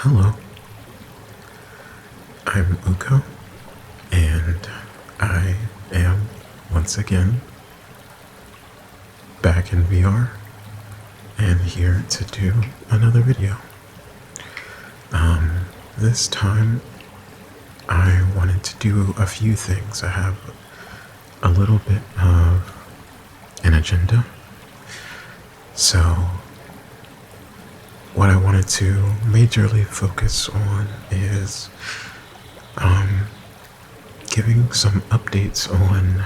Hello, I'm Uko, and I am once again back in VR and here to do another video. This time I wanted to do a few things. I have a little bit of an agenda. So, what I wanted to majorly focus on is giving some updates on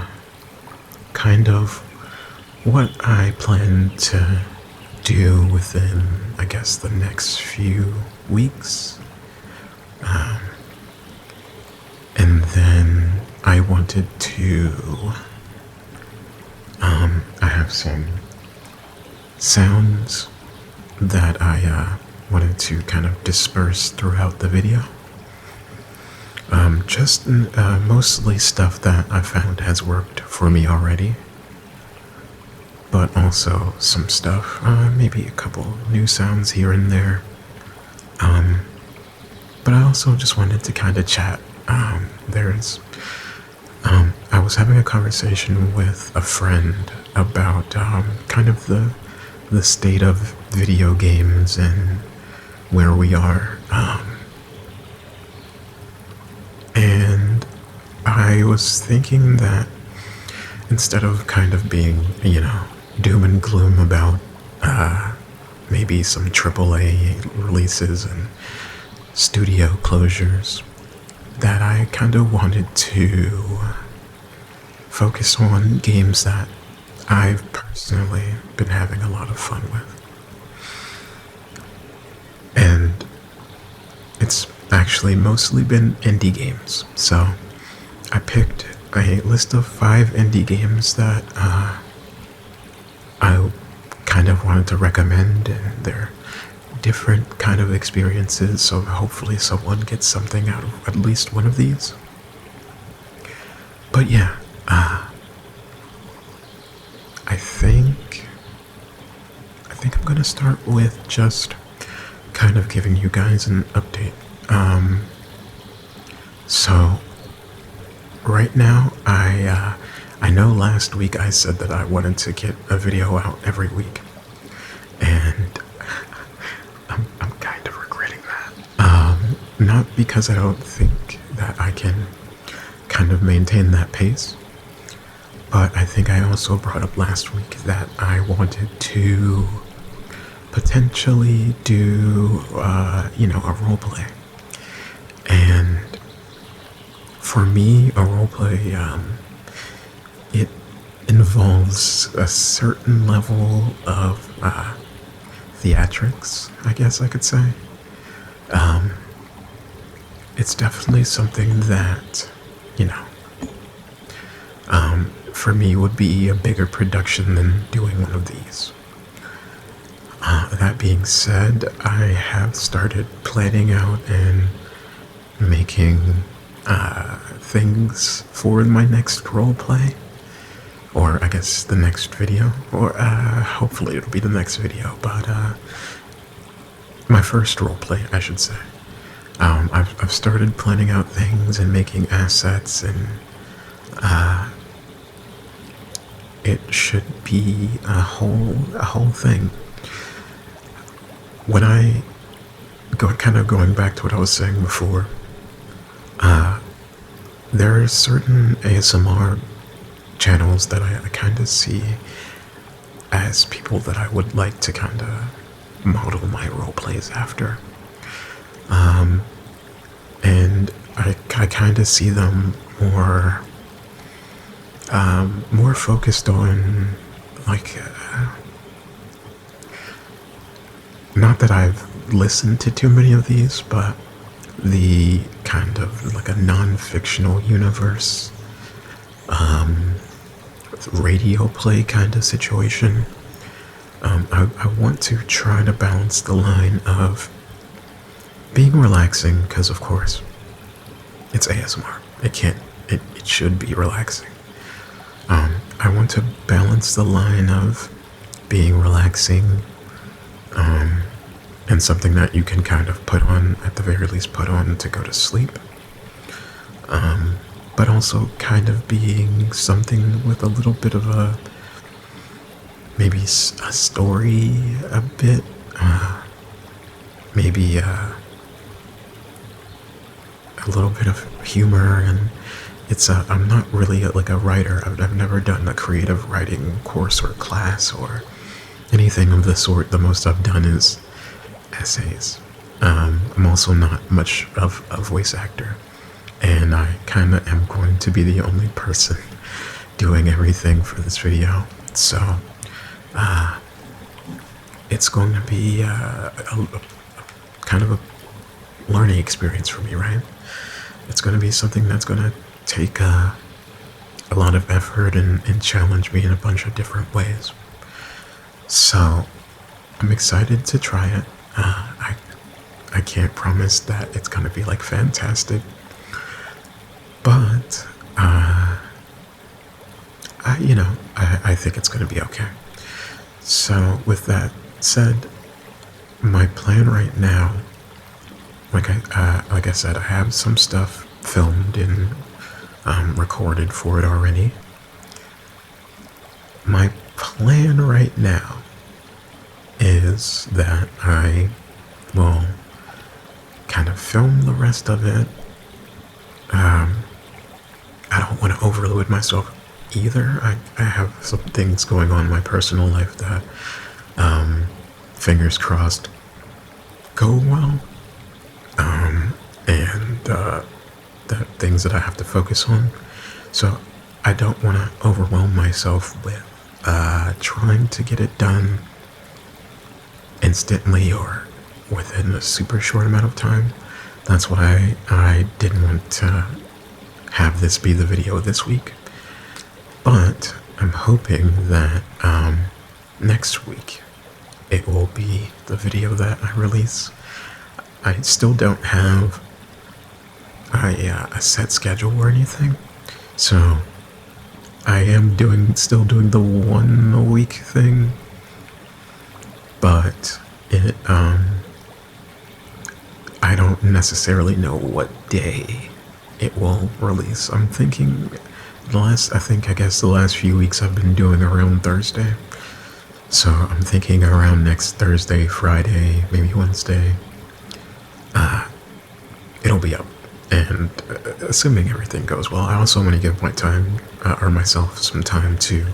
kind of what I plan to do within, I guess, the next few weeks. And then I wanted to, I have some sounds that I wanted to kind of disperse throughout the video. Just mostly stuff that I found has worked for me already, but also some stuff, maybe a couple new sounds here and there. But I also just wanted to kind of chat. I was having a conversation with a friend about kind of the state of video games and where we are. And I was thinking that instead of kind of being, doom and gloom about maybe some AAA releases and studio closures, that I kind of wanted to focus on games that I've personally been having a lot of fun with. And it's actually mostly been indie games. So I picked a list of 5 indie games that I kind of wanted to recommend, and they're different kind of experiences, so hopefully someone gets something out of at least one of these. But yeah, I think I'm gonna start with just kind of giving you guys an update. So right now, I know last week I said that I wanted to get a video out every week, and I'm kind of regretting that. Not because I don't think that I can kind of maintain that pace, but I think I also brought up last week that I wanted to potentially do, a roleplay. And for me, a roleplay, it involves a certain level of theatrics, I guess I could say. It's definitely something that, for me would be a bigger production than doing one of these. That being said, I have started planning out and making things for my next roleplay, or I guess the next video, or hopefully it'll be the next video, but my first roleplay, I should say. I've started planning out things and making assets, and it should be a whole thing. When I going back to what I was saying before, there are certain ASMR channels that I kind of see as people that I would like to kind of model my role plays after. And I kind of see them more focused on, like, not that I've listened to too many of these, but the kind of like a non-fictional universe, radio play kind of situation. I want to try to balance the line of being relaxing, because of course it's ASMR. It should be relaxing. I want to balance the line of being relaxing, and and something that you can kind of put on, at the very least, put on to go to sleep. But also kind of being something with a little bit of a, maybe a story a bit, maybe a little bit of humor, and I'm not really like a writer. I've never done a creative writing course or class or anything of the sort. The most I've done is essays. I'm also not much of a voice actor, and I kind of am going to be the only person doing everything for this video. So, it's going to be a kind of a learning experience for me, right? It's going to be something that's going to take a lot of effort and challenge me in a bunch of different ways. So, I'm excited to try it. I can't promise that it's going to be like fantastic, but I think it's going to be okay. So with that said, my plan right now, like I said, I have some stuff filmed and recorded for it already. My plan right now is that I will kind of film the rest of it. I don't want to overload myself either. I have some things going on in my personal life that, fingers crossed, go well. And the things that I have to focus on. So I don't want to overwhelm myself with trying to get it done instantly or within a super short amount of time. That's why I didn't want to have this be the video this week. But I'm hoping that next week it will be the video that I release. I still don't have a set schedule or anything, so I am still doing the 1 a week thing, but I don't necessarily know what day it will release. I'm thinking the last few weeks I've been doing around Thursday, so I'm thinking around next Thursday, Friday, maybe Wednesday, it'll be up. And assuming everything goes well, I also want to give myself some time to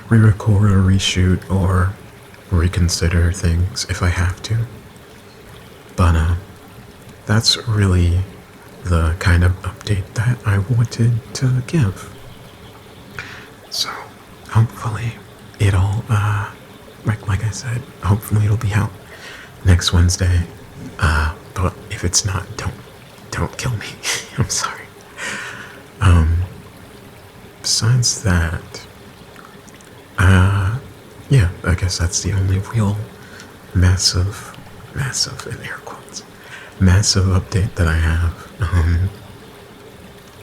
re-record or reshoot or reconsider things if I have to. But that's really the kind of update that I wanted to give. So hopefully it'll, like I said, hopefully it'll be out next Wednesday. But if it's not, don't kill me. I'm sorry. Besides that, yeah, I guess that's the only real massive in air quotes, massive update that I have.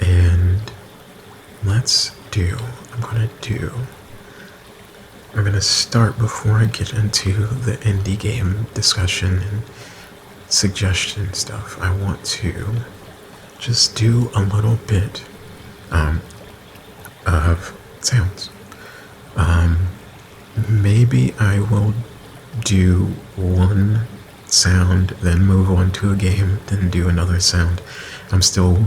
And I'm gonna start, before I get into the indie game discussion and suggestion stuff, I want to just do a little bit of sounds. Maybe I will do one sound, then move on to a game, then do another sound. I'm still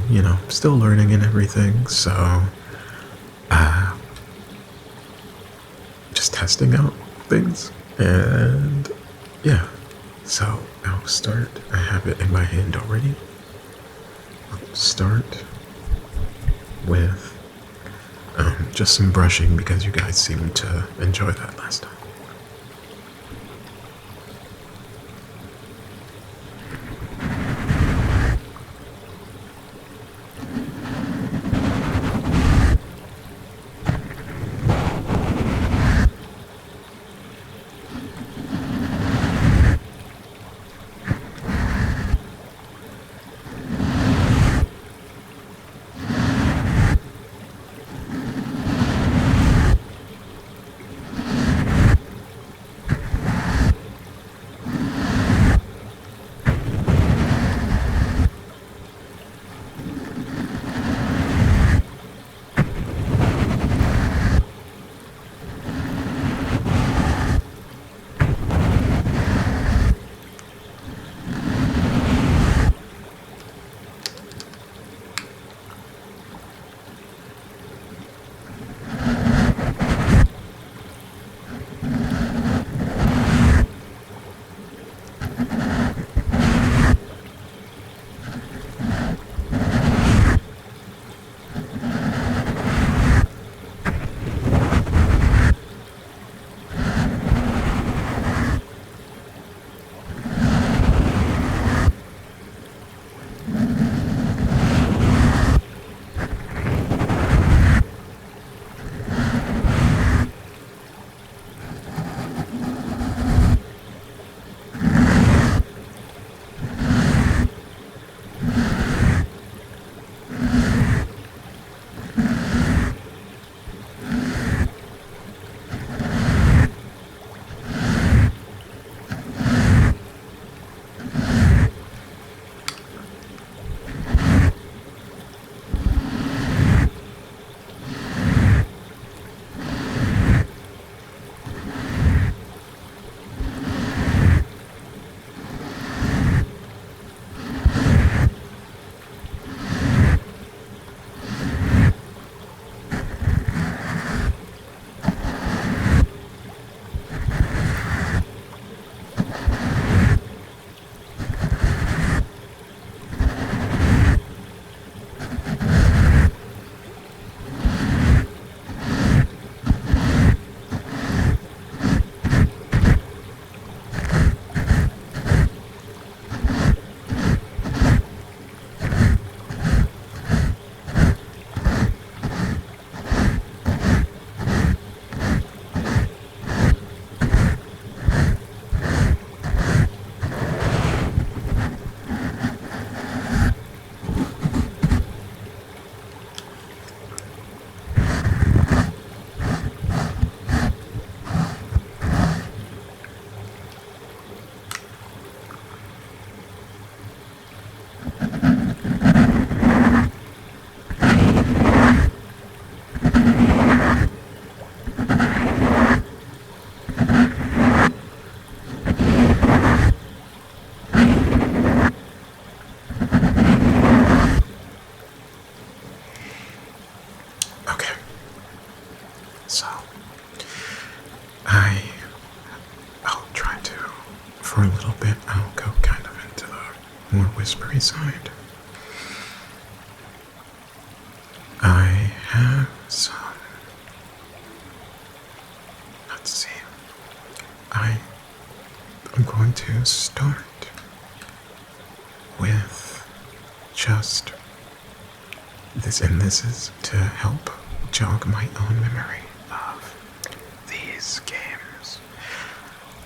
learning and everything, so just testing out things. And yeah, so I'll start. I have it in my hand already. I'll start with just some brushing, because you guys seemed to enjoy that last time. for a little bit, I'll go kind of into the more whispery side. I have some. Let's see. I'm going to start with just this, and this is to help jog my own memory of these games,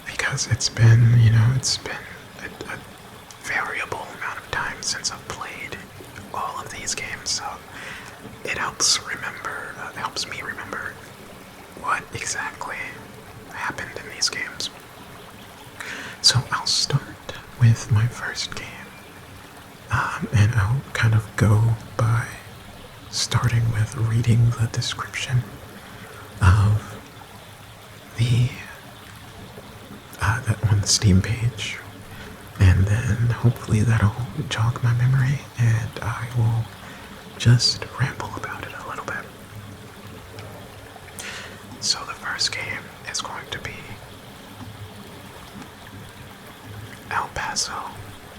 because it's been a variable amount of time since I've played all of these games, so it helps me remember what exactly happened in these games. So I'll start with my first game, and I'll kind of go by starting with reading the description of that on the Steam page, and then hopefully that'll jog my memory, and I will just ramble about it a little bit. So the first game is going to be El Paso,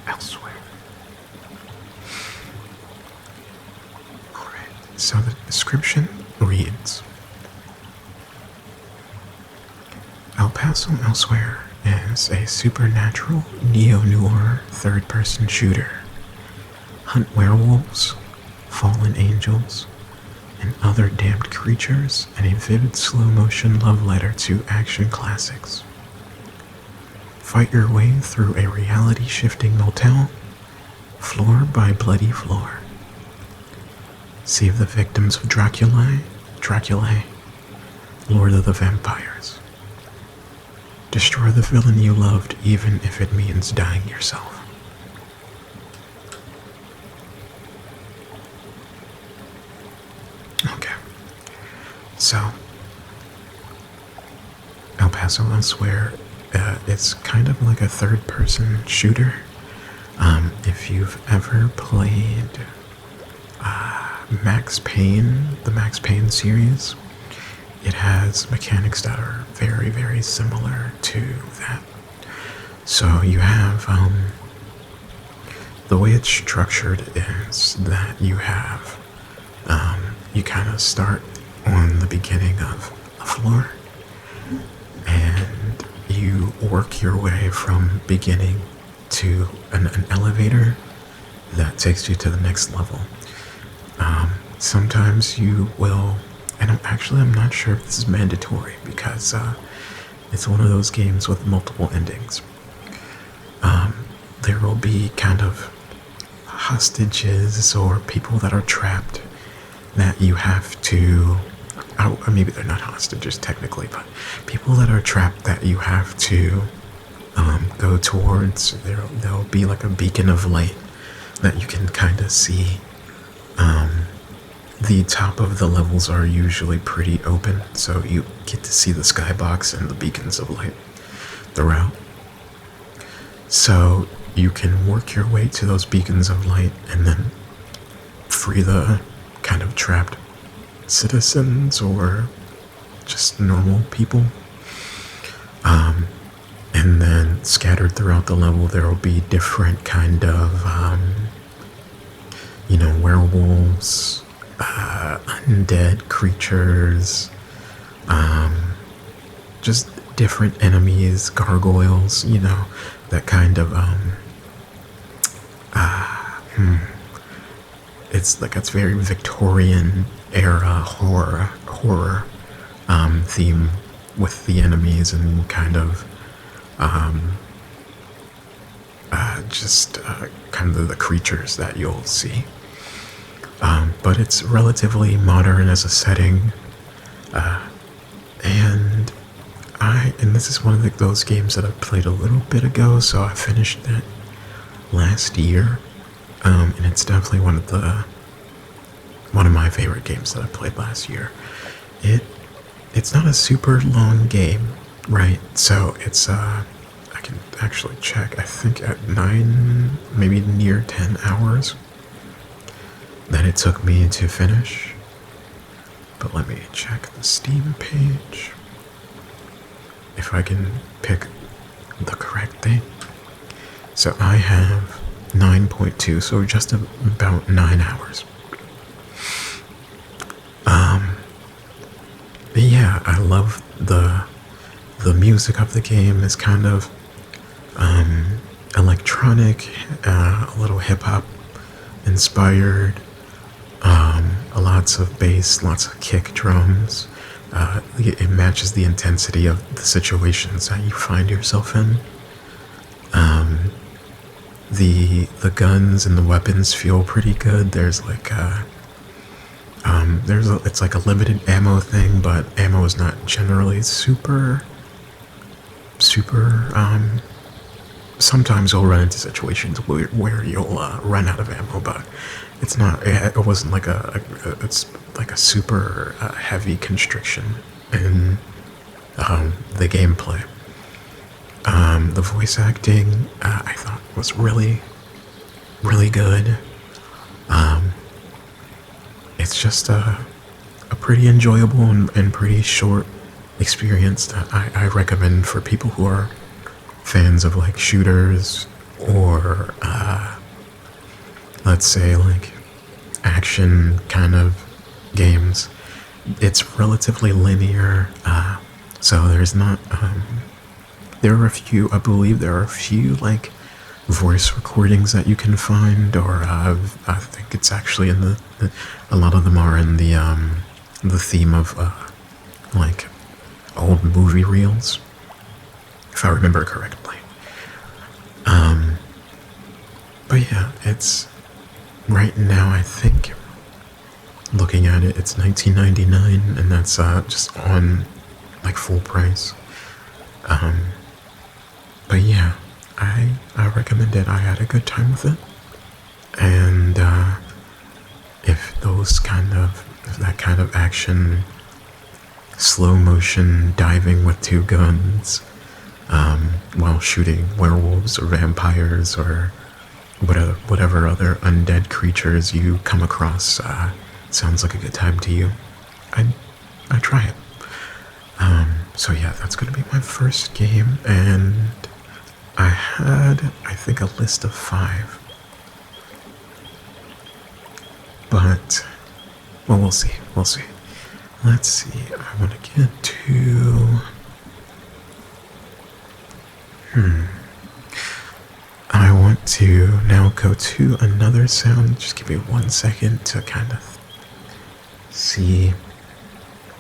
Elsewhere. Alright, so the description reads: El Paso Elsewhere is a supernatural neo-noir third-person shooter. Hunt werewolves, fallen angels, and other damned creatures in a vivid slow-motion love letter to action classics. Fight your way through a reality-shifting motel, floor by bloody floor. Save the victims of Draculae, Lord of the Vampires. Destroy the villain you loved, even if it means dying yourself. Okay, so El Paso Elsewhere, it's kind of like a third-person shooter. If you've ever played Max Payne, the Max Payne series, it has mechanics that are very, very similar to that. So you have, the way it's structured is that you have, you kind of start on the beginning of a floor, and you work your way from beginning to an elevator that takes you to the next level. Sometimes you will, and I'm not sure if this is mandatory, because it's one of those games with multiple endings. There will be kind of hostages or people that are trapped that you have to, or maybe they're not hostages technically, but people that are trapped that you have to go towards. There'll be like a beacon of light that you can kind of see. The top of the levels are usually pretty open, so you get to see the skybox and the beacons of light throughout. So you can work your way to those beacons of light and then free the kind of trapped citizens or just normal people. And then scattered throughout the level, there will be different kind of, werewolves, undead creatures, just different enemies, gargoyles, that kind of, it's very Victorian era horror theme with the enemies and kind of, kind of the creatures that you'll see. But it's relatively modern as a setting, and this is one of those games that I played a little bit ago, so I finished it last year, and it's definitely one of my favorite games that I played last year. It's not a super long game, right? So it's I can actually check. I think at 9, maybe near 10 hours that it took me to finish. But let me check the Steam page if I can pick the correct thing. So I have 9.2, so just about 9 hours. But yeah, I love the music of the game is kind of electronic, a little hip hop inspired, lots of bass, lots of kick drums. It matches the intensity of the situations that you find yourself in. The guns and the weapons feel pretty good. There's like it's like a limited ammo thing, but ammo is not generally super. Sometimes you'll run into situations where you'll run out of ammo, but it's not. It wasn't like it's like a super heavy constriction in the gameplay. The voice acting I thought was really, really good. It's just a pretty enjoyable and pretty short experience that I recommend for people who are fans of like shooters or let's say like action kind of games. It's relatively linear, so there's not there are a few, I believe there are a few like voice recordings that you can find, or I think it's actually in a lot of them are in the theme of like old movie reels, if I remember correctly. But yeah, it's right now I think looking at it, it's $19.99, and that's just on like full price. But yeah, I recommend it. I had a good time with it, and if that kind of action, slow motion diving with two guns, while shooting werewolves or vampires or whatever other undead creatures you come across, sounds like a good time to you, I try it. So yeah, that's gonna be my first game, and I had, I think, a list of 5. But, well, we'll see. Let's see, I want to get to... I want to now go to another sound. Just give me 1 second to kind of see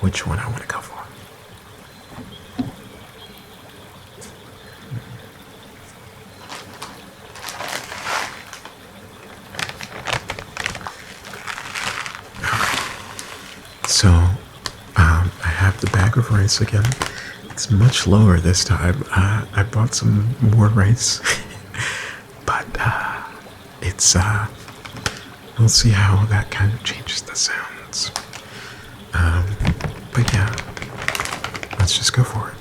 which one I want to go for. So, I have the bag of rice again. It's much lower this time. I bought some more rice, but it's we'll see how that kind of changes the sounds. But yeah, let's just go for it.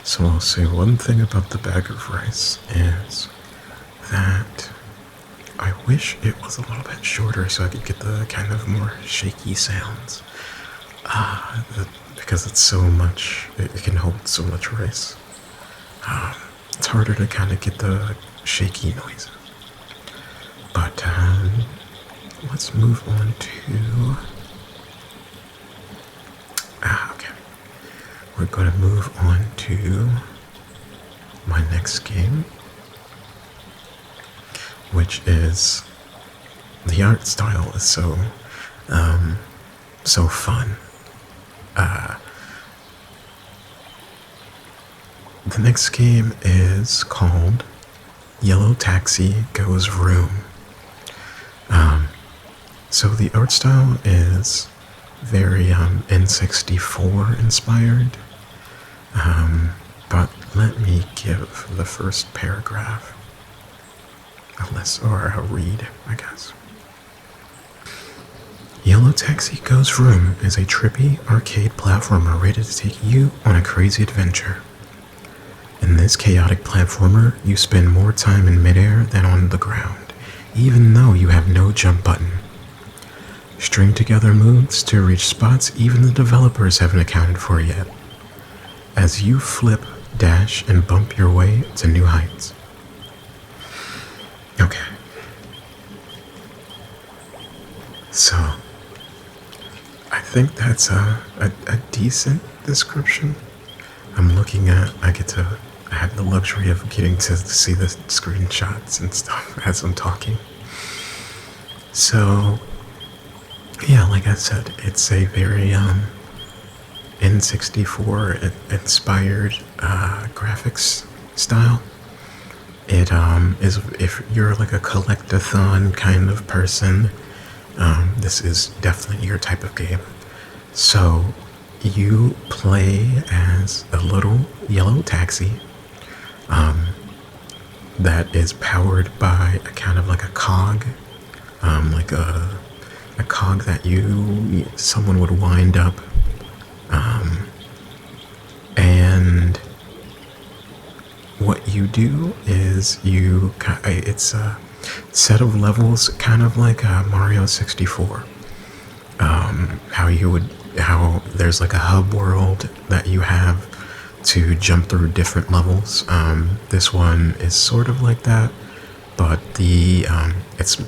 So I'll say one thing about the bag of rice is that I wish it was a little bit shorter so I could get the kind of more shaky sounds. Because it's so much, it can hold so much rice. It's harder to kind of get the shaky noises. But let's move on to... okay. We're going to move on to my next game, which is... the art style is so fun. The next game is called Yellow Taxi Goes Vroom. So the art style is very N64 inspired, but let me give the first paragraph a read, I guess. Yellow Taxi Goes Vroom is a trippy arcade platformer rated to take you on a crazy adventure. In this chaotic platformer, you spend more time in midair than on the ground, even though you have no jump button. String together moves to reach spots even the developers haven't accounted for yet, as you flip, dash, and bump your way to new heights. Okay. So, I think that's a decent description. I'm looking at, I have the luxury of getting to see the screenshots and stuff as I'm talking. So, yeah, like I said, it's a very N64 inspired graphics style. It is, if you're like a collect-a-thon kind of person, this is definitely your type of game. So you play as a little yellow taxi that is powered by a kind of like a cog, like a cog that someone would wind up, and what you do is it's a set of levels, kind of like Mario 64. How there's like a hub world that you have to jump through different levels. This one is sort of like that, but it's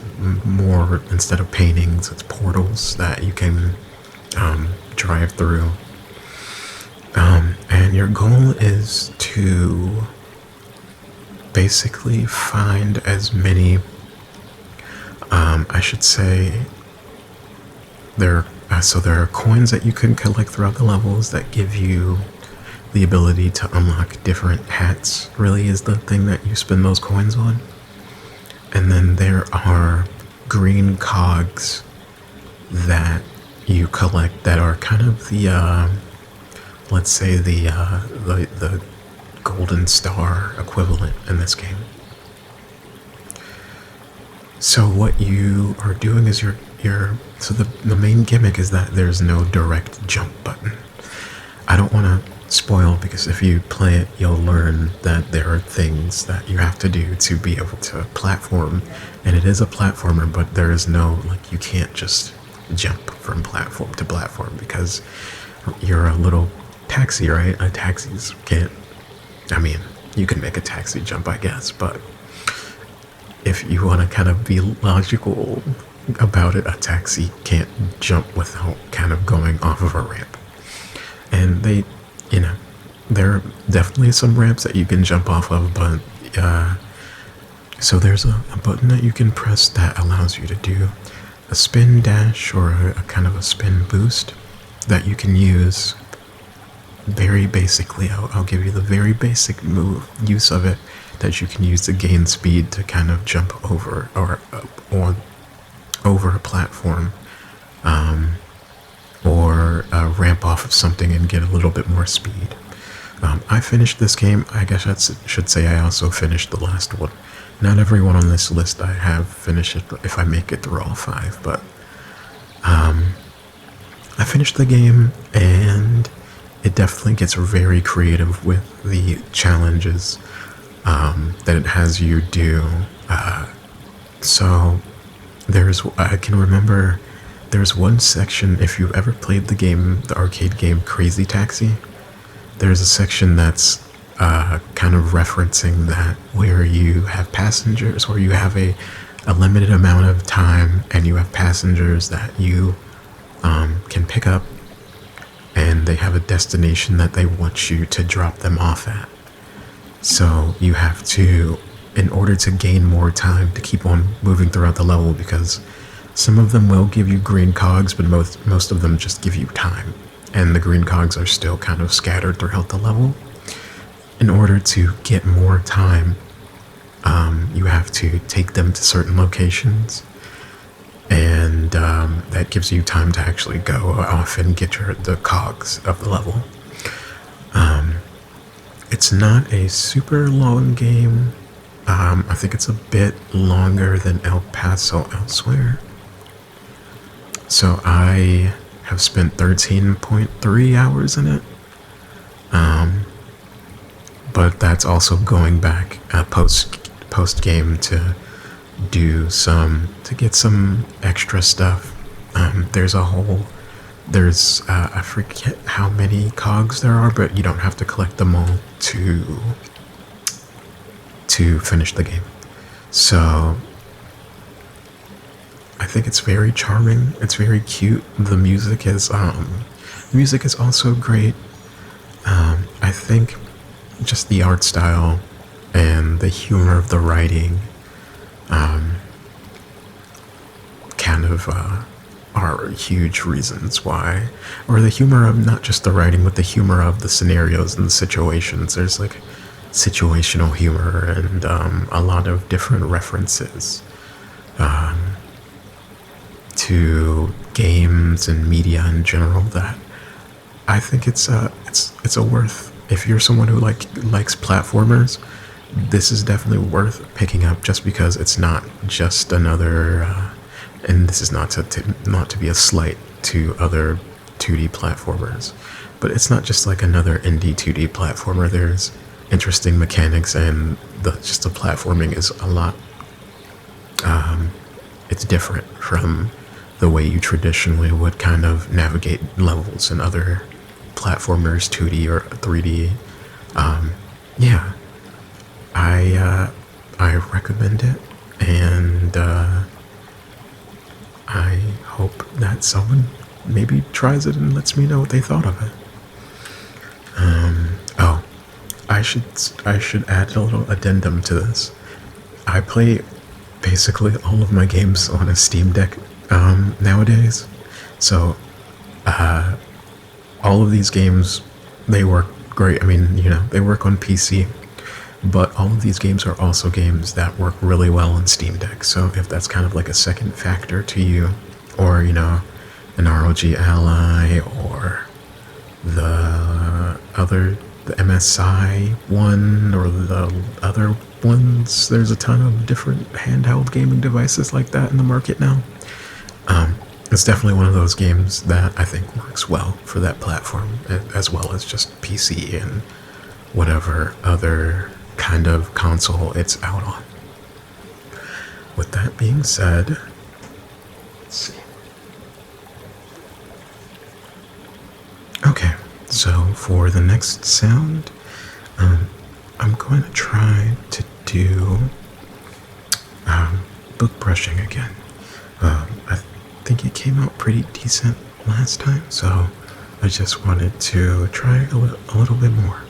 more, instead of paintings, it's portals that you can drive through. And your goal is to basically find as many, I should say, there are coins that you can collect throughout the levels that give you the ability to unlock different hats, really is the thing that you spend those coins on. And then there are green cogs that you collect that are kind of the, let's say the golden star equivalent in this game. So what you are doing is so the main gimmick is that there's no direct jump button. I don't want to spoil, because if you play it, you'll learn that there are things that you have to do to be able to platform, and it is a platformer, but there is no, like, you can't just jump from platform to platform because you're a little taxi, right? Taxis can't, I mean, you can make a taxi jump, I guess, but if you want to kind of be logical about it, a taxi can't jump without kind of going off of a ramp. And there are definitely some ramps that you can jump off of, but so there's a button that you can press that allows you to do a spin dash or a kind of a spin boost that you can use very basically. I'll give you the very basic use of it, that you can use to gain speed to kind of jump over or over a platform, or ramp off of something and get a little bit more speed. I finished this game. I guess I should say I also finished the last one. Not everyone on this list I have finished it if I make it through all 5, but I finished the game, and it definitely gets very creative with the challenges that it has you do. So I can remember there's one section, if you've ever played the game, the arcade game Crazy Taxi, there's a section that's kind of referencing that, where you have passengers, where you have a limited amount of time and you have passengers that you can pick up, and they have a destination that they want you to drop them off at. So you have to, in order to gain more time to keep on moving throughout the level, because some of them will give you green cogs, but most of them just give you time, and the green cogs are still kind of scattered throughout the level. In order to get more time, you have to take them to certain locations, and that gives you time to actually go off and get the cogs of the level. It's not a super long game. I think it's a bit longer than El Paso elsewhere. So I have spent 13.3 hours in it. But that's also going back post game to get some extra stuff. There's I forget how many cogs there are, but you don't have to collect them all to finish the game. So I think it's very charming. It's very cute. The music is also great. I think just the art style and the humor of the writing kind of are huge reasons why, or the humor of not just the writing, but the humor of the scenarios and the situations. There's like situational humor and a lot of different references to games and media in general that I think it's a worth, if you're someone who likes platformers, this is definitely worth picking up, just because it's not just another and this is not to be a slight to other 2D platformers, but it's not just like another indie 2D platformer. There's interesting mechanics, and the platforming is a lot it's different from the way you traditionally would kind of navigate levels in other platformers, 2D or 3D. Yeah, I recommend it, and I hope that someone maybe tries it and lets me know what they thought of it. Oh, I should add a little addendum to this. I play basically all of my games on a Steam Deck nowadays, so all of these games, they work great. I mean, they work on PC, but all of these games are also games that work really well on Steam Deck. So if that's kind of like a second factor to you, or an ROG Ally, or the MSI one, or the other ones, there's a ton of different handheld gaming devices like that in the market now. It's definitely one of those games that I think works well for that platform, as well as just PC and whatever other kind of console it's out on. With that being said, let's see. Okay, so for the next sound, I'm going to try to do book brushing again. I think it came out pretty decent last time, so I just wanted to try a little bit more.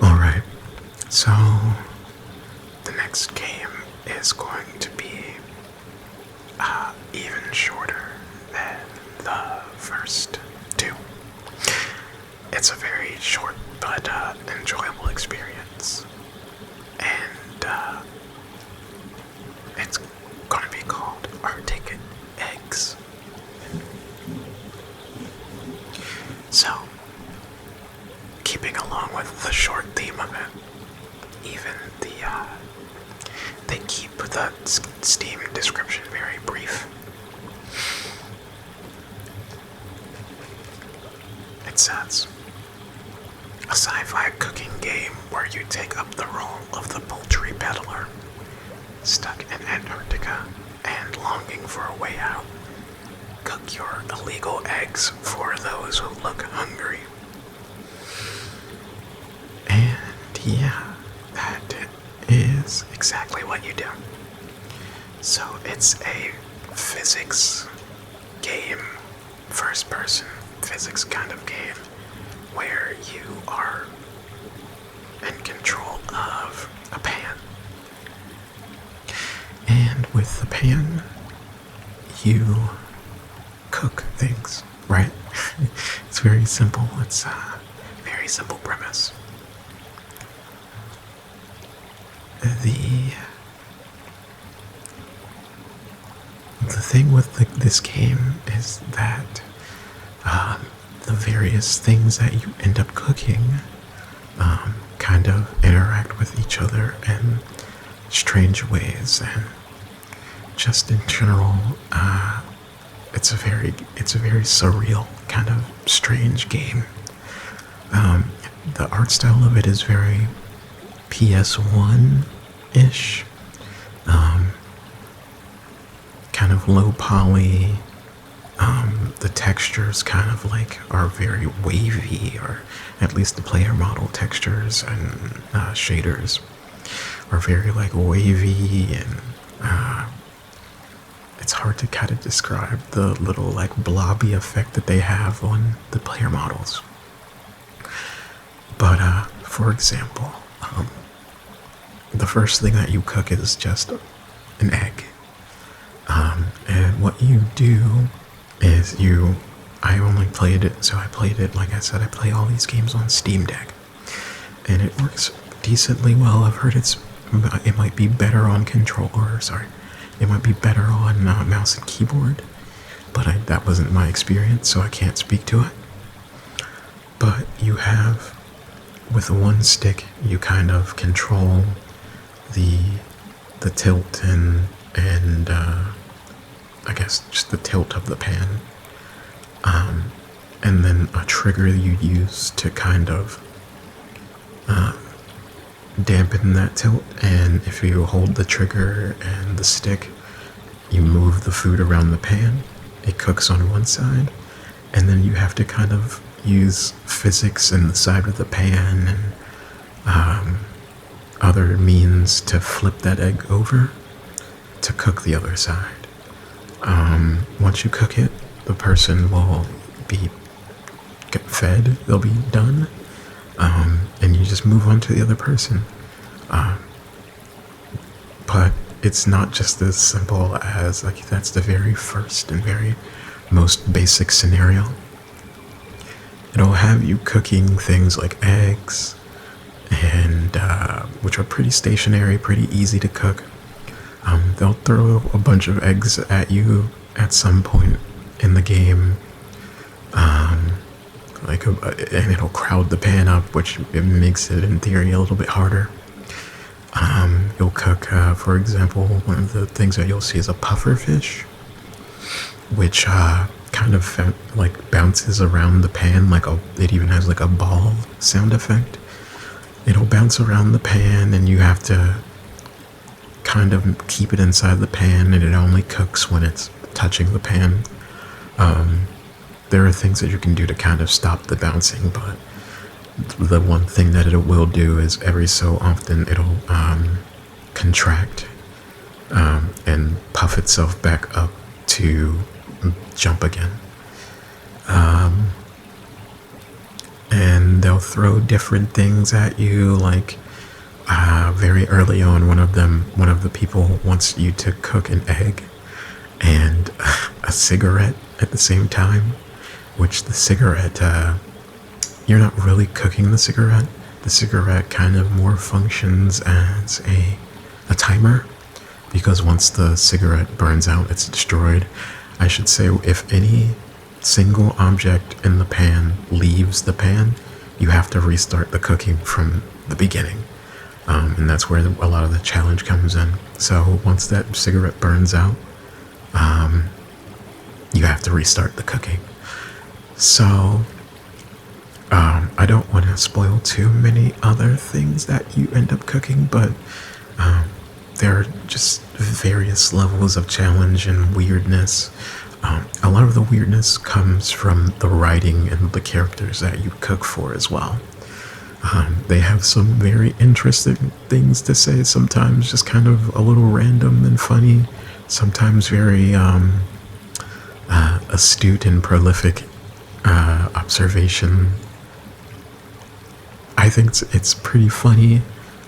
Alright, so the next game is going to be even shorter than the first two. It's a very short but enjoyable experience, and it's going to be called Arctic Eggs. So, keeping along with the short theme of it, even they keep the Steam description very brief. It says, a sci-fi cooking game where you take up the role of the poultry peddler, stuck in Antarctica and longing for a way out. Cook your illegal eggs for those who look hungry. And yeah, that is exactly what you do. So it's a physics game, first person physics kind of game, where you are in control of a pan. And with the pan, you cook things, right? It's very simple. It's a very simple premise. The thing with this game is that the various things that you end up cooking kind of interact with each other in strange ways, and just in general, it's a very surreal kind of strange game. The art style of it is very PS1-ish, kind of low poly. The textures kind of like are very wavy, or at least the player model textures and shaders are very like wavy, and it's hard to kind of describe the little like blobby effect that they have on the player models. But for example, the first thing that you cook is just an egg. And what you do is I only played it, so I played it, like I said, I play all these games on Steam Deck. And it works decently well. I've heard it might be better on it might be better on mouse and keyboard. But that wasn't my experience, so I can't speak to it. But you have, with one stick, you kind of control the tilt and I guess just the tilt of the pan, and then a trigger you use to kind of dampen that tilt. And if you hold the trigger and the stick, you move the food around the pan. It cooks on one side, and then you have to kind of use physics in the side of the pan and other means to flip that egg over to cook the other side. Once you cook it, the person will get fed, they'll be done, and you just move on to the other person. But it's not just as simple as, like, that's the very first and very most basic scenario. It'll have you cooking things like eggs, and which are pretty stationary, pretty easy to cook. They'll throw a bunch of eggs at you at some point in the game, and it'll crowd the pan up, which it makes it, in theory, a little bit harder. You'll cook, for example, one of the things that you'll see is a puffer fish, which kind kind of like bounces around the pan, like it even has like a ball sound effect. It'll bounce around the pan, and you have to kind of keep it inside the pan, and it only cooks when it's touching the pan. There are things that you can do to kind of stop the bouncing, but the one thing that it will do is every so often it'll contract and puff itself back up to jump again. And they'll throw different things at you, like very early on, one of the people wants you to cook an egg and a cigarette at the same time, which the cigarette, you're not really cooking the cigarette. The cigarette kind of more functions as a timer, because once the cigarette burns out, it's destroyed. I should say, if any single object in the pan leaves the pan, you have to restart the cooking from the beginning. And that's where a lot of the challenge comes in. So once that cigarette burns out, you have to restart the cooking. So I don't want to spoil too many other things that you end up cooking, but there are just various levels of challenge and weirdness. A lot of the weirdness comes from the writing and the characters that you cook for as well. They have some very interesting things to say, sometimes just kind of a little random and funny, sometimes very astute and prolific observation. I think it's pretty funny.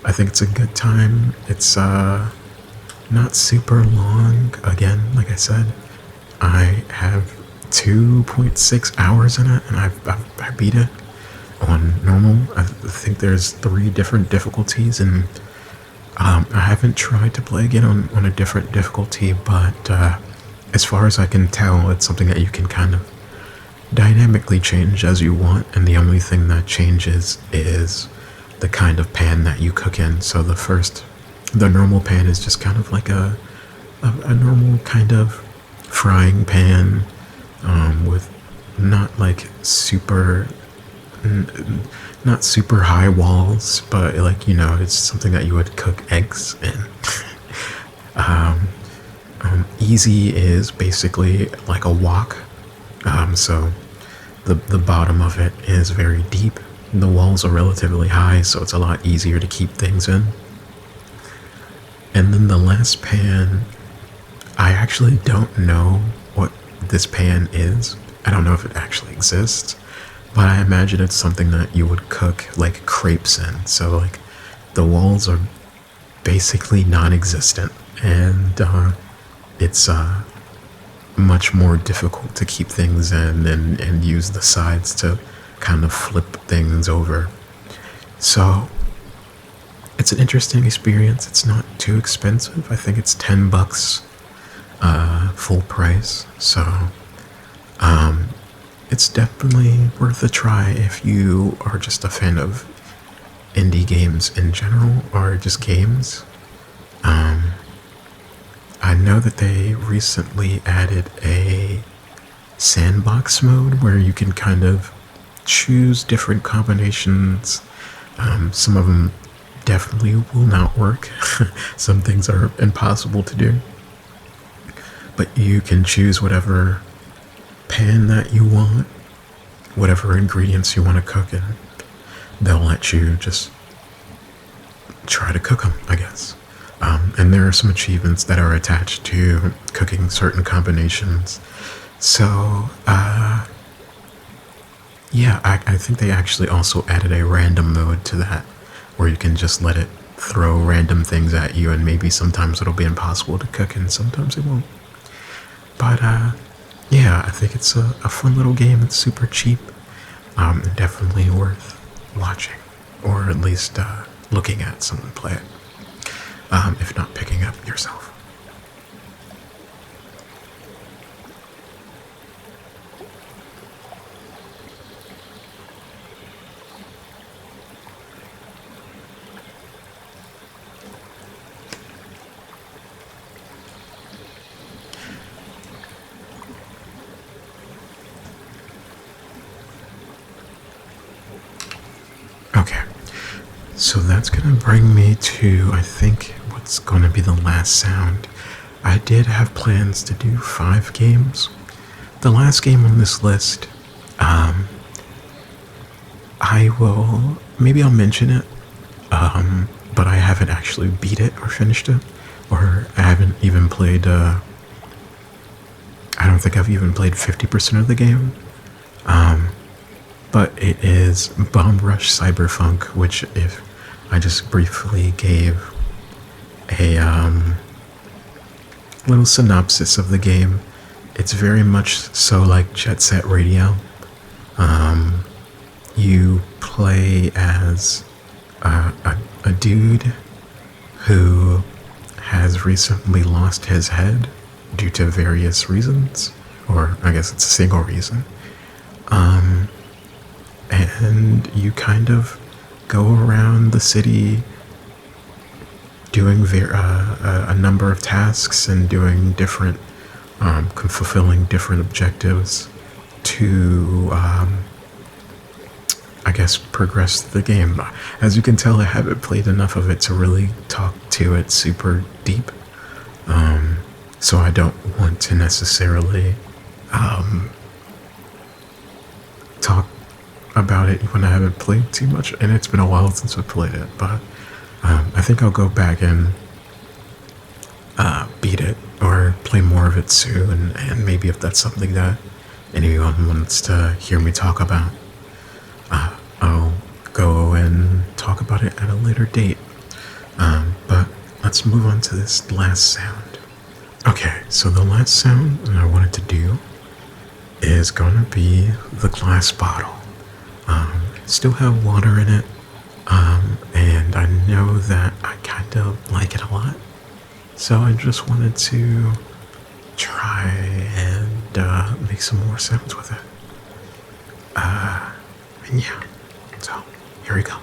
I think it's a good time. It's not super long. Again, like I said, I have 2.6 hours in it, and I beat it on normal. I think there's 3 different difficulties, and I haven't tried to play again on a different difficulty, but as far as I can tell, it's something that you can kind of dynamically change as you want, and the only thing that changes is the kind of pan that you cook in. So the normal pan is just kind of like a normal kind of frying pan, with not like not super high walls, but like, it's something that you would cook eggs in. Easy is basically like a wok. So the bottom of it is very deep. The walls are relatively high, so it's a lot easier to keep things in. And then the last pan, I actually don't know what this pan is. I don't know if it actually exists, but I imagine it's something that you would cook like crepes in. So like the walls are basically non-existent, and it's much more difficult to keep things in and use the sides to kind of flip things over. So it's an interesting experience. It's not too expensive. I think it's $10 full price. So it's definitely worth a try if you are just a fan of indie games in general, or just games. I know that they recently added a sandbox mode where you can kind of choose different combinations. Some of them definitely will not work. Some things are impossible to do. But you can choose whatever pan that you want, whatever ingredients you want to cook in. They'll let you just try to cook them, I guess. And there are some achievements that are attached to cooking certain combinations. So, yeah, I think they actually also added a random mode to that, where you can just let it throw random things at you, and maybe sometimes it'll be impossible to cook and sometimes it won't. But, yeah, I think it's a fun little game. It's super cheap. Definitely worth watching, or at least looking at someone play it, if not picking up yourself. Okay, so that's gonna bring me to, I think, what's gonna be the last sound. I did have plans to do 5 games. The last game on this list, I will, maybe I'll mention it, but I haven't actually beat it or finished it, or I haven't even played, I don't think I've even played 50% of the game. But it is Bomb Rush Cyberpunk, which, if I just briefly gave a little synopsis of the game, it's very much so like Jet Set Radio. You play as a dude who has recently lost his head due to various reasons, or I guess it's a single reason. And you kind of go around the city doing a number of tasks and doing different, fulfilling different objectives to, I guess, progress the game. As you can tell, I haven't played enough of it to really talk to it super deep. So I don't want to necessarily talk about it when I haven't played too much, and it's been a while since I played it, but I think I'll go back and beat it or play more of it soon, and maybe if that's something that anyone wants to hear me talk about, I'll go and talk about it at a later date. But let's move on to this last sound. Okay, so the last sound that I wanted to do is gonna be the glass bottle. Still have water in it, and I know that I kind of like it a lot, so I just wanted to try and make some more sounds with it. And yeah, so here we go.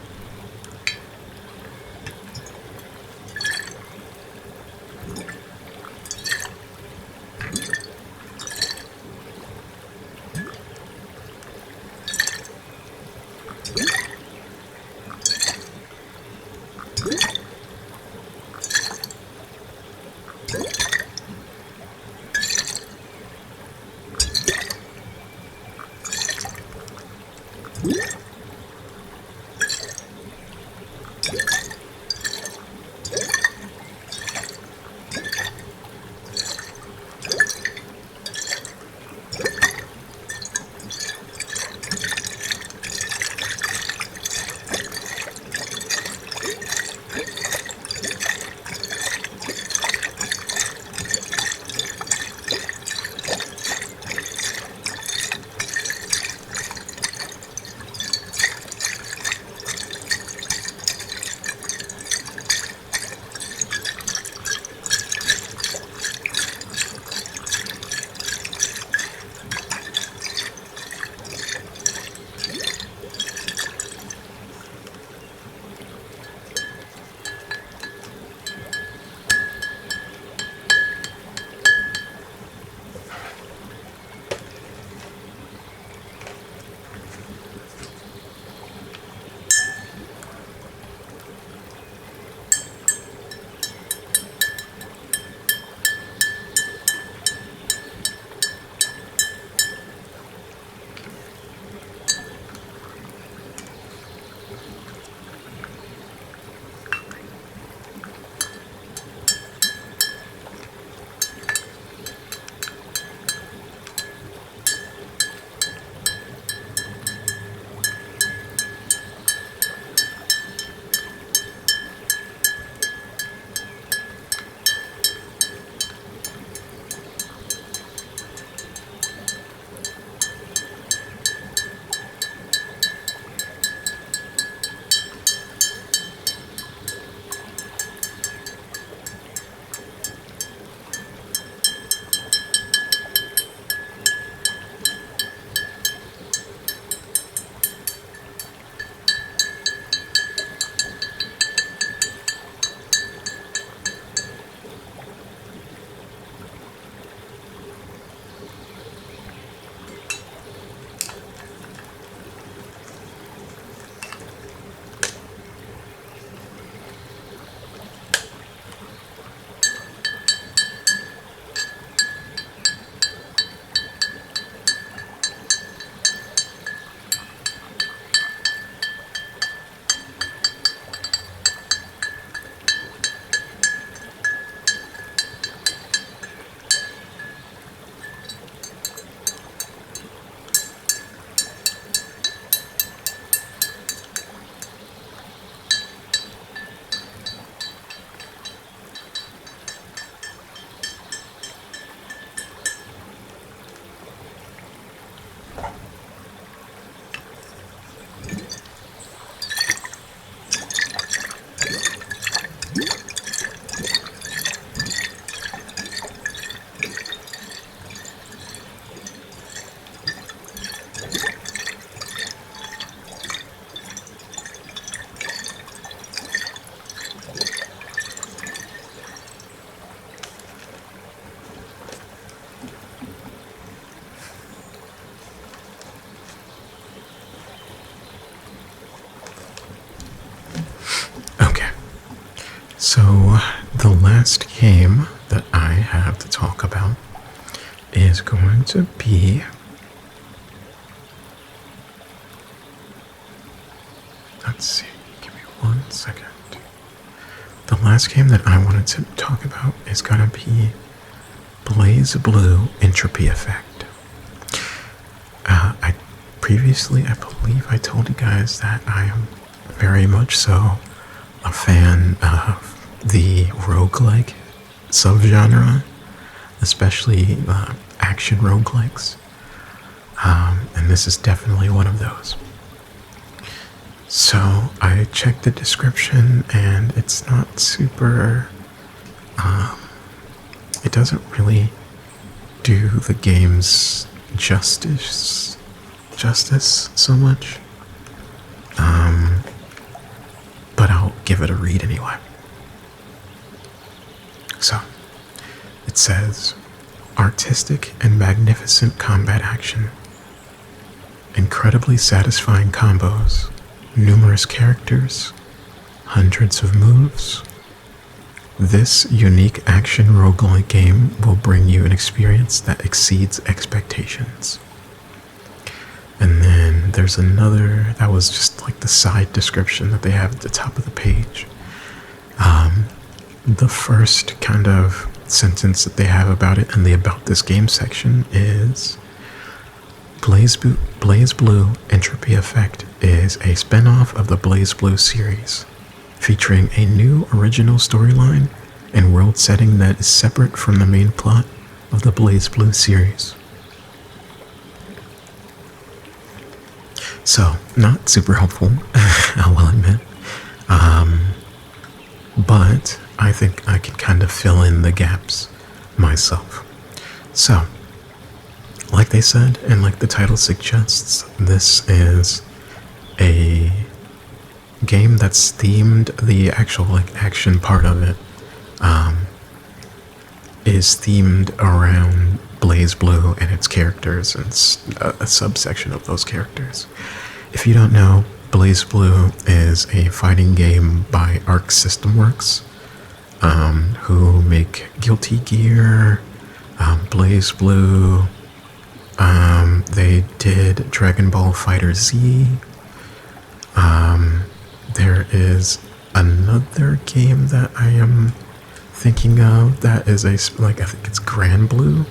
So, the last game that I have to talk about is going to be. Let's see, give me 1 second. The last game that I wanted to talk about is going to be blazblue entropy effect. I believe I told you guys that I am very much so a fan of the roguelike subgenre, especially action roguelikes, and this is definitely one of those. So I checked the description, and it's not super. It doesn't really do the game's justice so much. But I'll give it a read anyway. So, it says, artistic and magnificent combat action, incredibly satisfying combos, numerous characters, hundreds of moves. This unique action roguelike game will bring you an experience that exceeds expectations. And then there's another, that was just like the side description that they have at the top of the page. The first kind of sentence that they have about it in the About This Game section is blazblue entropy effect is a spin-off of the blazblue series, featuring a new original storyline and world setting that is separate from the main plot of the blazblue series. So, not super helpful, I will admit. But I think I can kind of fill in the gaps myself. So, like they said, and like the title suggests, this is a game that's themed, the actual like action part of it is themed around blazblue and its characters and a subsection of those characters. If you don't know, blazblue is a fighting game by Arc System Works, who make Guilty Gear, blazblue. They did Dragon Ball Fighter Z. There is another game that I am thinking of that is I think it's Grand Blue.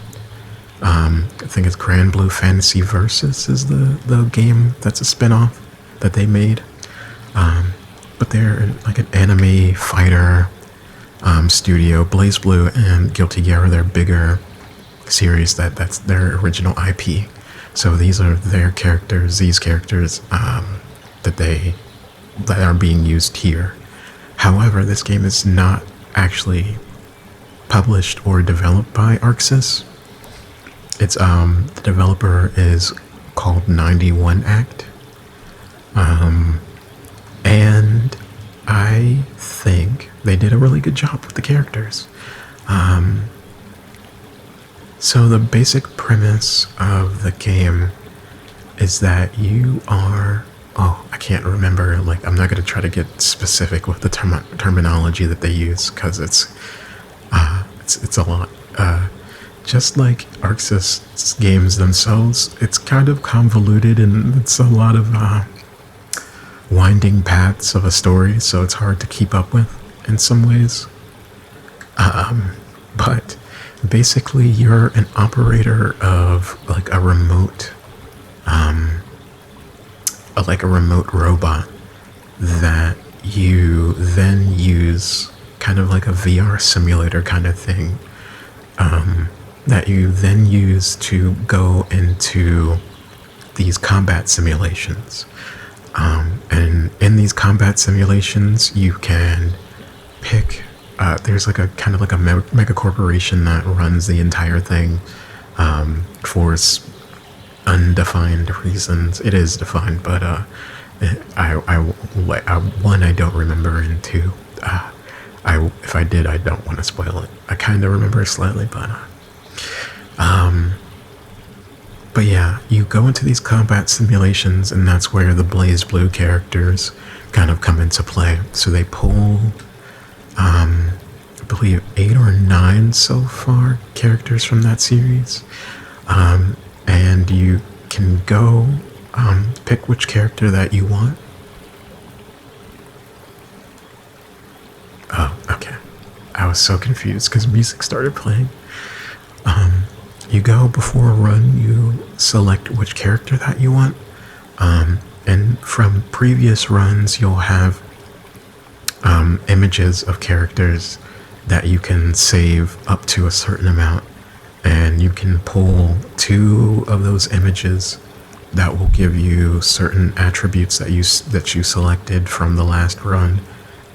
I think it's Grand Blue Fantasy Versus is the game that's a spin-off that they made. But they're like an anime fighter studio. blazblue and Guilty Gear are their bigger series that's their original IP. So these are their characters, these characters that are being used here. However, this game is not actually published or developed by ArcSys. It's the developer is called 91 Act. And I think they did a really good job with the characters. So the basic premise of the game is that you are, I can't remember, like I'm not going to try to get specific with the terminology that they use because it's a lot. Just like ArcSys games themselves, it's kind of convoluted and it's a lot of winding paths of a story, so it's hard to keep up with in some ways. But basically, you're an operator of like a remote robot that you then use, kind of like a VR simulator kind of thing, that you then use to go into these combat simulations. And in these combat simulations, you can pick. There's like a kind of like a mega corporation that runs the entire thing for undefined reasons. It is defined, but I don't remember, and two, if I did, I don't want to spoil it. I kind of remember slightly, but yeah, you go into these combat simulations, and that's where the blazblue characters kind of come into play. So they pull I believe 8 or 9 so far characters from that series. And you can go pick which character that you want. Oh, okay. I was so confused because music started playing. You go before a run, you select which character that you want. And from previous runs, you'll have images of characters that you can save up to a certain amount. And you can pull 2 of those images that will give you certain attributes that you selected from the last run,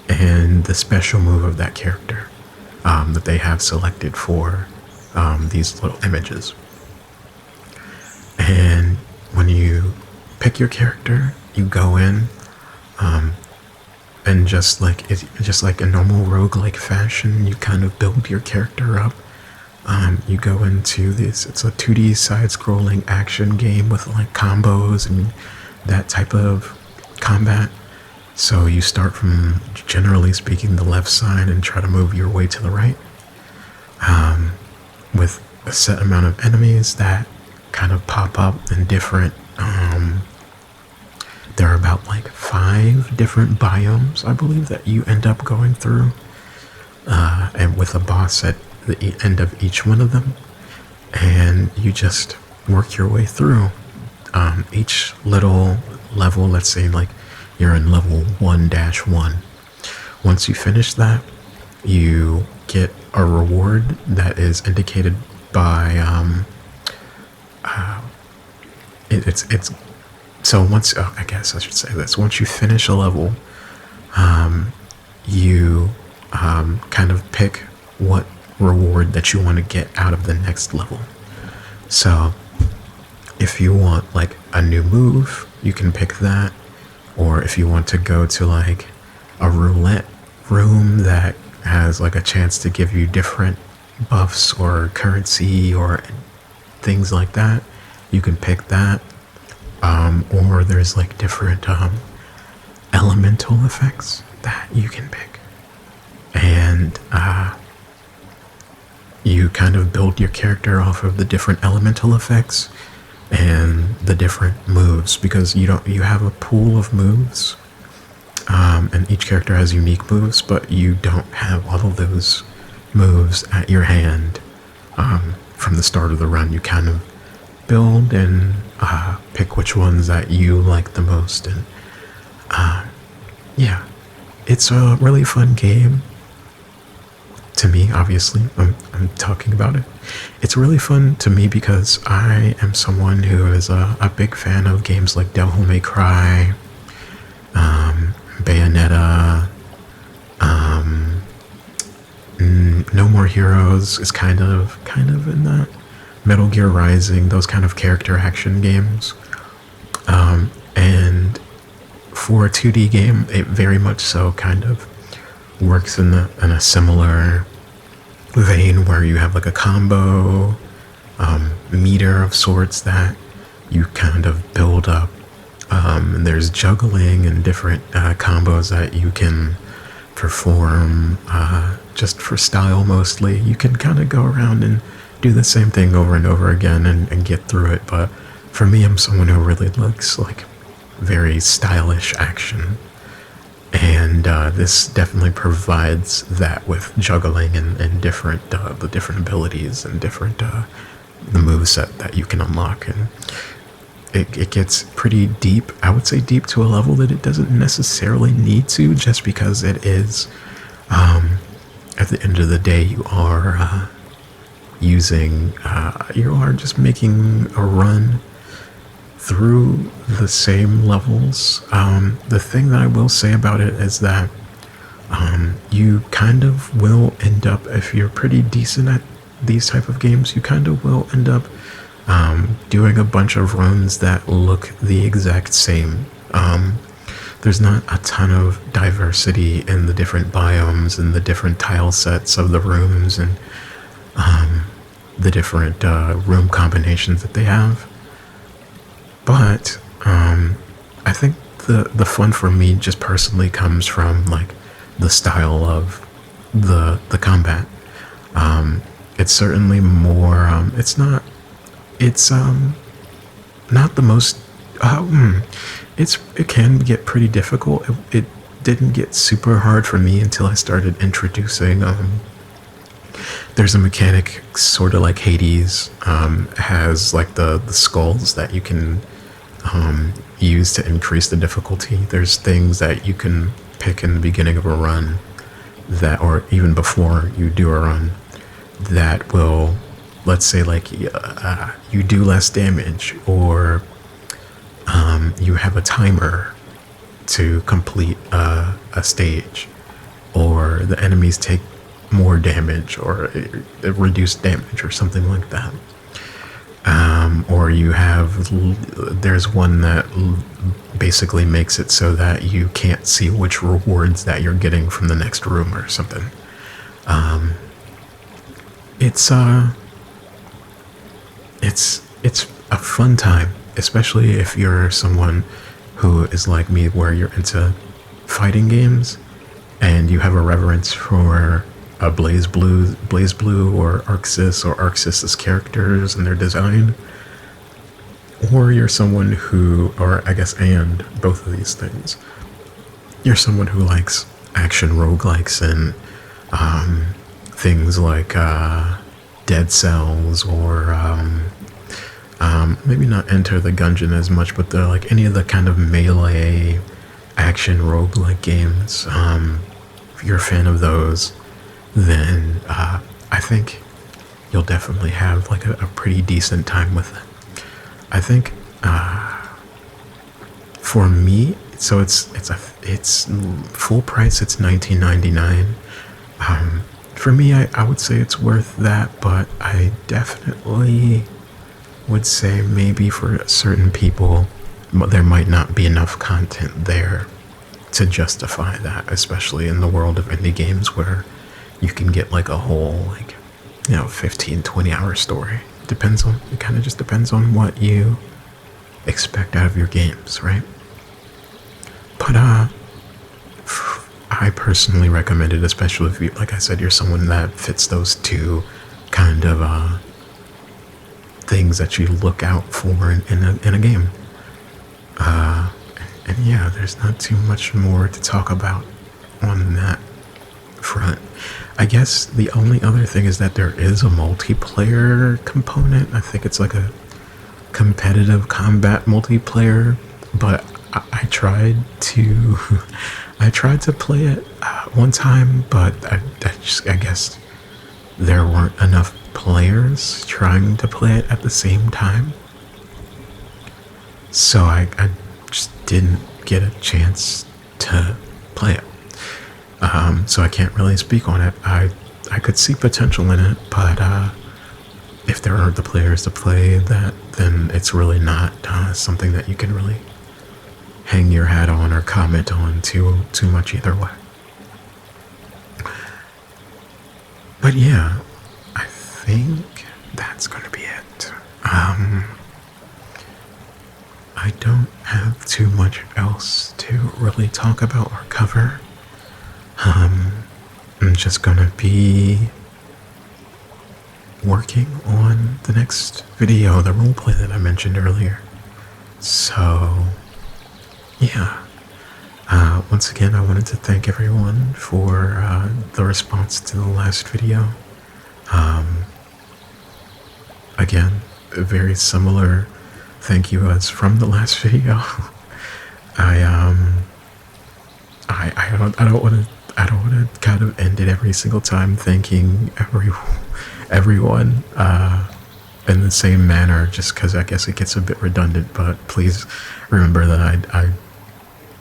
and the special move of that character that they have selected for these little images. And when you pick your character, you go in, and just like a normal roguelike fashion, you kind of build your character up. You go into this, it's a 2D side-scrolling action game with like combos and that type of combat. So you start from, generally speaking, the left side and try to move your way to the right, with a set amount of enemies that kind of pop up in different, there are about like 5 different biomes, I believe, that you end up going through, and with a boss at the end of each one of them, and you just work your way through each little level. Let's say like you're in level 1-1. Once you finish that, you get a reward that is indicated by it's so once, I guess I should say this, once you finish a level, you kind of pick what reward that you want to get out of the next level. So if you want like a new move, you can pick that. Or if you want to go to like a roulette room that has like a chance to give you different buffs or currency or things like that, you can pick that. Or there's like different elemental effects that you can pick. And you kind of build your character off of the different elemental effects and the different moves, because you have a pool of moves, and each character has unique moves, but you don't have all of those moves at your hand from the start of the run. You kind of build and pick which ones that you like the most, and yeah, it's a really fun game. To me, obviously, I'm talking about it. It's really fun to me because I am someone who is a big fan of games like Devil May Cry, Bayonetta, No More Heroes is kind of in that. Metal Gear Rising, those kind of character action games. And for a 2D game, it very much so kind of works in a similar vein, where you have like a combo meter of sorts that you kind of build up. And there's juggling and different combos that you can perform just for style mostly. You can kind of go around and do the same thing over and over again and get through it. But for me, I'm someone who really likes like very stylish action. And this definitely provides that with juggling and different the different abilities and different the moveset that you can unlock. And it gets pretty deep. I would say deep to a level that it doesn't necessarily need to, just because it is, at the end of the day, you are you are just making a run through the same levels. The thing that I will say about it is that you kind of will end up, if you're pretty decent at these type of games, you kind of will end up doing a bunch of runs that look the exact same. There's not a ton of diversity in the different biomes and the different tile sets of the rooms and the different room combinations that they have. But I think the fun for me just personally comes from like the style of the combat. It's certainly more. It's not the most. It can get pretty difficult. It didn't get super hard for me until I started introducing. There's a mechanic sort of like Hades, has like the skulls that you can use to increase the difficulty. There's things that you can pick in the beginning of a run that, or even before you do a run, that will, let's say, like you do less damage, or you have a timer to complete a stage, or the enemies take more damage, or reduced damage, or something like that. Or you have, there's one that basically makes it so that you can't see which rewards that you're getting from the next room or something. It's a fun time, especially if you're someone who is like me, where you're into fighting games and you have a reverence for a blazblue or Arxis' characters and their design. Or you're someone who, or I guess, and both of these things, you're someone who likes action roguelikes and things like Dead Cells, or maybe not Enter the Gungeon as much, but they're like any of the kind of melee action roguelike games. If you're a fan of those, then I think you'll definitely have like a pretty decent time with it. I think for me, so it's full price. It's $19.99. For me, I would say it's worth that, but I definitely would say maybe for certain people, there might not be enough content there to justify that, especially in the world of indie games where you can get like a whole, like, 15-20 hour story. It kind of just depends on what you expect out of your games, right? But I personally recommend it, especially if you, like I said, you're someone that fits those two kind of things that you look out for in a game. And yeah, there's not too much more to talk about on that front. I guess the only other thing is that there is a multiplayer component. I think it's like a competitive combat multiplayer, but I tried to play it one time, but I guess there weren't enough players trying to play it at the same time, so I just didn't get a chance to play it. So I can't really speak on it. I could see potential in it, but if there aren't the players to play that, then it's really not something that you can really hang your hat on or comment on too much either way. But yeah, I think that's gonna be it. I don't have too much else to really talk about or cover. I'm just gonna be working on the next video, the roleplay that I mentioned earlier. So, yeah. Once again, I wanted to thank everyone for the response to the last video. Again, a very similar thank you as from the last video. I don't want to kind of end it every single time thanking everyone in the same manner, just because I guess it gets a bit redundant. But please remember that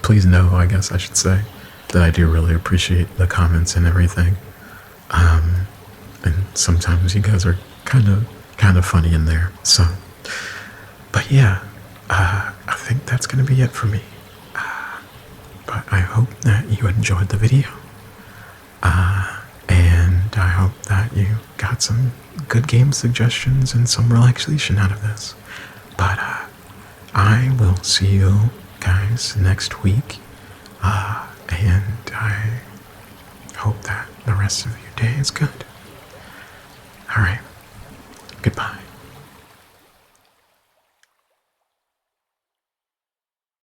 please know, I guess I should say, that I do really appreciate the comments and everything. And sometimes you guys are kind of funny in there. So, but yeah, I think that's gonna be it for me. But I hope that you enjoyed the video. And I hope that you got some good game suggestions and some relaxation out of this. But I will see you guys next week. And I hope that the rest of your day is good. Alright, goodbye.